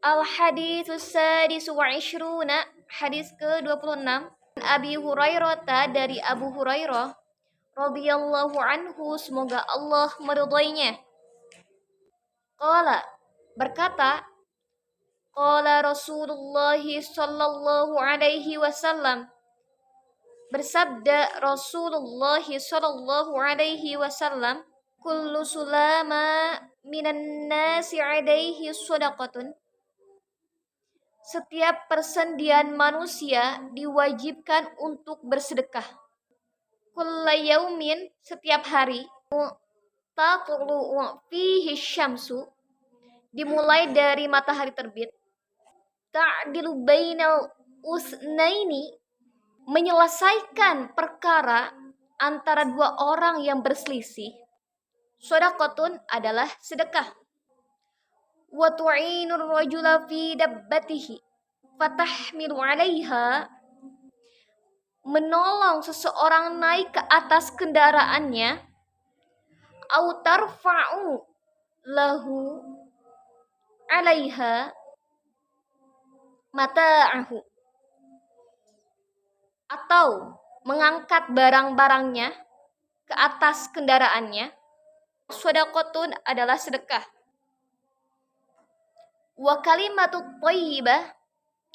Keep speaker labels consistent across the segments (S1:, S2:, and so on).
S1: Al-haditsus sadisu wa ishruna, hadis ke-26. Abi Hurairah, dari Abu Hurairah radhiyallahu anhu, semoga Allah meridhoinya. Qala, berkata, qala Rasulullah sallallahu alaihi wasallam, bersabda Rasulullah sallallahu alaihi wasallam, kullu sulama minan nasi alaihi shadaqatun, setiap persendian manusia diwajibkan untuk bersedekah. Kulla yaumin, setiap hari, tatlu'u fihi syamsu, dimulai dari matahari terbit, ta'dilu bainal usnaini, menyelesaikan perkara antara dua orang yang berselisih. Shadaqatun adalah sedekah. Wa tu'inur rajula fi dabbatihi fatahmilu 'alaiha, menolong seseorang naik ke atas kendaraannya, au tarfa'u lahu 'alaiha mata'ahu, atau mengangkat barang-barangnya ke atas kendaraannya. Shadaqatun adalah sedekah. Wa kalimatut thayyibah,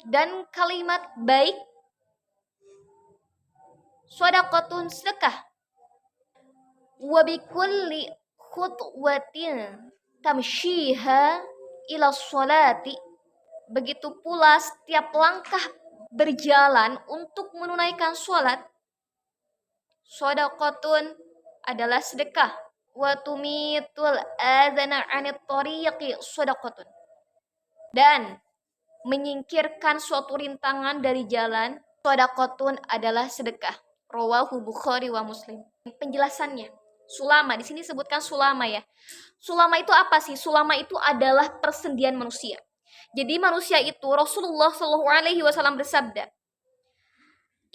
S1: dan kalimat baik, shadaqatun sedekah. Wa bikulli khutwatin tamshiha ila sholati, begitu pula setiap langkah berjalan untuk menunaikan sholat, shadaqatun adalah sedekah. Wa tumitul adzana 'anit tariqi shadaqatun, dan menyingkirkan suatu rintangan dari jalan, shadaqatun adalah sedekah. Rawahu Bukhari wa Muslim. Penjelasannya, sulama di sini sebutkan sulama ya. Sulama itu apa sih? Sulama itu adalah persendian manusia. Jadi manusia itu, Rasulullah Shallallahu alaihi wasallam bersabda,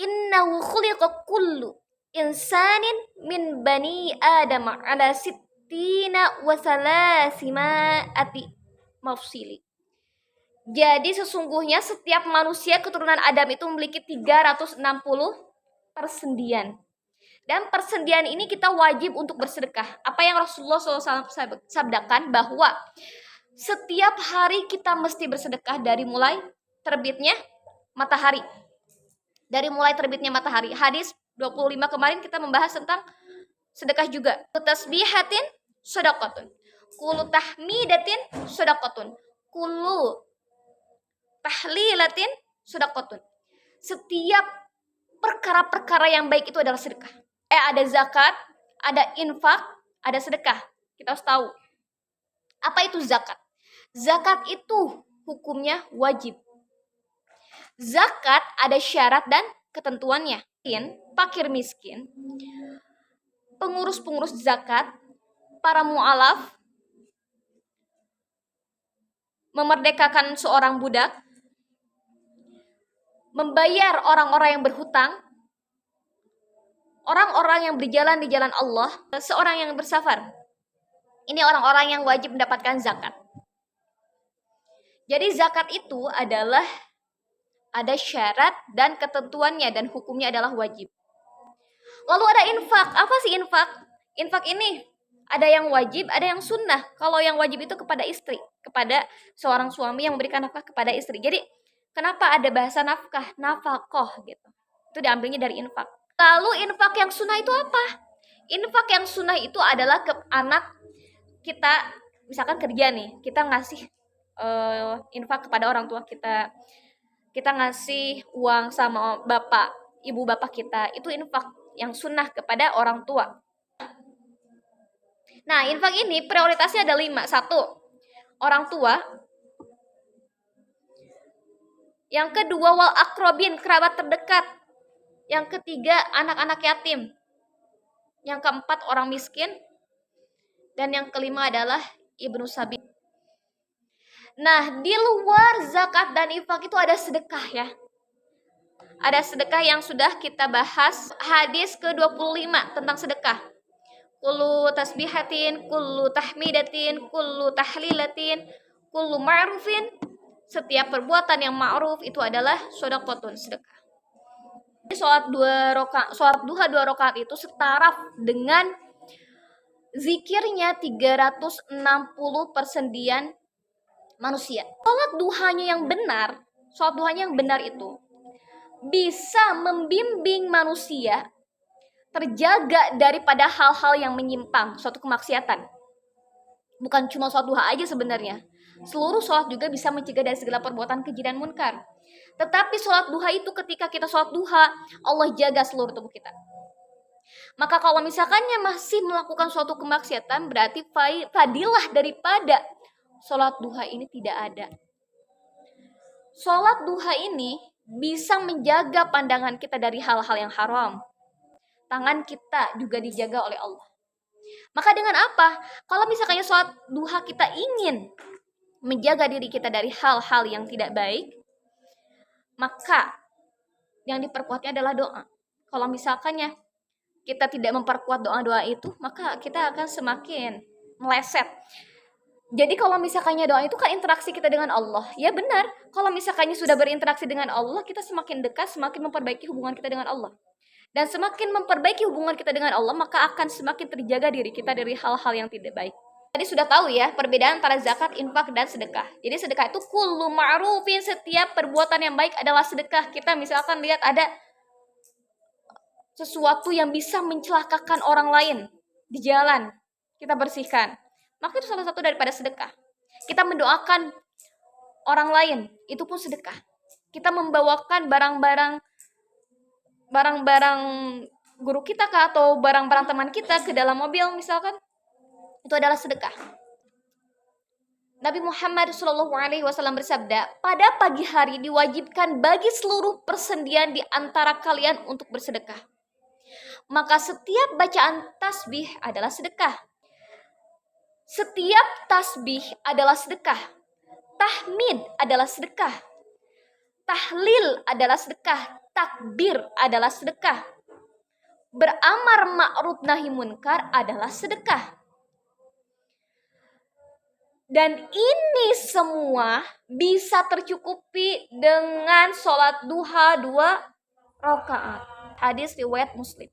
S1: "Innahu khuliqa kullu insanin min bani Adam ala sittina wa salasimi'ati mafsili." Jadi sesungguhnya setiap manusia keturunan Adam itu memiliki 360 persendian. Dan persendian ini kita wajib untuk bersedekah. Apa yang Rasulullah SAW sabdakan, bahwa setiap hari kita mesti bersedekah dari mulai terbitnya matahari. Dari mulai terbitnya matahari. Hadis 25 kemarin kita membahas tentang sedekah juga. Tasbihatin shadaqatun, kullu tahmidatin shadaqatun, kullu tahlilatin shadaqatun. Setiap perkara-perkara yang baik itu adalah sedekah. Ada zakat, ada infak, ada sedekah. Kita harus tahu. Apa itu zakat? Zakat itu hukumnya wajib. Zakat ada syarat dan ketentuannya. Fakir miskin, pengurus-pengurus zakat, para mu'alaf, memerdekakan seorang budak, membayar orang-orang yang berhutang, orang-orang yang berjalan di jalan Allah, seorang yang bersafar. Ini orang-orang yang wajib mendapatkan zakat. Jadi zakat itu adalah ada syarat dan ketentuannya, dan hukumnya adalah wajib. Lalu ada infak. Apa sih infak? Infak ini ada yang wajib, ada yang sunnah. Kalau yang wajib itu kepada istri, kepada seorang suami yang memberikan nafkah kepada istri. Jadi kenapa ada bahasa nafkah, nafkah gitu? Itu diambilnya dari infak. Lalu infak yang sunnah itu apa? Infak yang sunnah itu adalah ke anak kita, misalkan kerja nih, kita ngasih infak kepada orang tua kita. Kita ngasih uang sama bapak, ibu bapak kita. Itu infak yang sunnah kepada orang tua. Nah, infak ini prioritasnya ada 5. 1, orang tua. Yang kedua, wal akrobin, kerabat terdekat. Yang ketiga, anak-anak yatim. Yang keempat, orang miskin. Dan yang kelima adalah ibnu sabil. Nah, di luar zakat dan infak itu ada sedekah ya. Ada sedekah yang sudah kita bahas hadis ke-25 tentang sedekah. Kullu tasbihatin, kullu tahmidatin, kullu tahlilatin, kullu ma'rufin setiap perbuatan yang ma'ruf itu adalah shadaqatun, sedekah. Sholat duha 2 rakaat itu setara dengan zikirnya 360 persendian manusia. Sholat duhanya yang benar itu bisa membimbing manusia terjaga daripada hal-hal yang menyimpang, suatu kemaksiatan. Bukan cuma sholat duha aja sebenarnya. Seluruh sholat juga bisa mencegah dari segala perbuatan keji dan munkar. Tetapi sholat duha itu ketika kita sholat duha, Allah jaga seluruh tubuh kita. Maka kalau misalkannya masih melakukan suatu kemaksiatan, berarti fadilah daripada sholat duha ini tidak ada. Sholat duha ini bisa menjaga pandangan kita dari hal-hal yang haram. Tangan kita juga dijaga oleh Allah. Maka dengan apa? Kalau misalkannya sholat duha kita ingin menjaga diri kita dari hal-hal yang tidak baik, maka yang diperkuatnya adalah doa. Kalau misalkannya kita tidak memperkuat doa-doa itu, maka kita akan semakin meleset. Jadi kalau misalkannya doa itu kan interaksi kita dengan Allah. Ya benar, kalau misalkannya sudah berinteraksi dengan Allah, kita semakin dekat, semakin memperbaiki hubungan kita dengan Allah. Dan semakin memperbaiki hubungan kita dengan Allah, maka akan semakin terjaga diri kita dari hal-hal yang tidak baik. Tadi sudah tahu ya perbedaan antara zakat, infak, dan sedekah. Jadi sedekah itu kullu ma'rufin, setiap perbuatan yang baik adalah sedekah. Kita misalkan lihat ada sesuatu yang bisa mencelakakan orang lain di jalan, kita bersihkan. Maka itu salah satu daripada sedekah. Kita mendoakan orang lain, itu pun sedekah. Kita membawakan barang-barang guru kita kah, atau barang-barang teman kita ke dalam mobil misalkan, itu adalah sedekah. Nabi Muhammad SAW bersabda, pada pagi hari diwajibkan bagi seluruh persendian di antara kalian untuk bersedekah. Maka setiap bacaan tasbih adalah sedekah. Setiap tasbih adalah sedekah. Tahmid adalah sedekah. Tahlil adalah sedekah. Takbir adalah sedekah. Beramar ma'ruf nahi munkar adalah sedekah. Dan ini semua bisa tercukupi dengan sholat duha 2 rakaat. Hadis riwayat Muslim.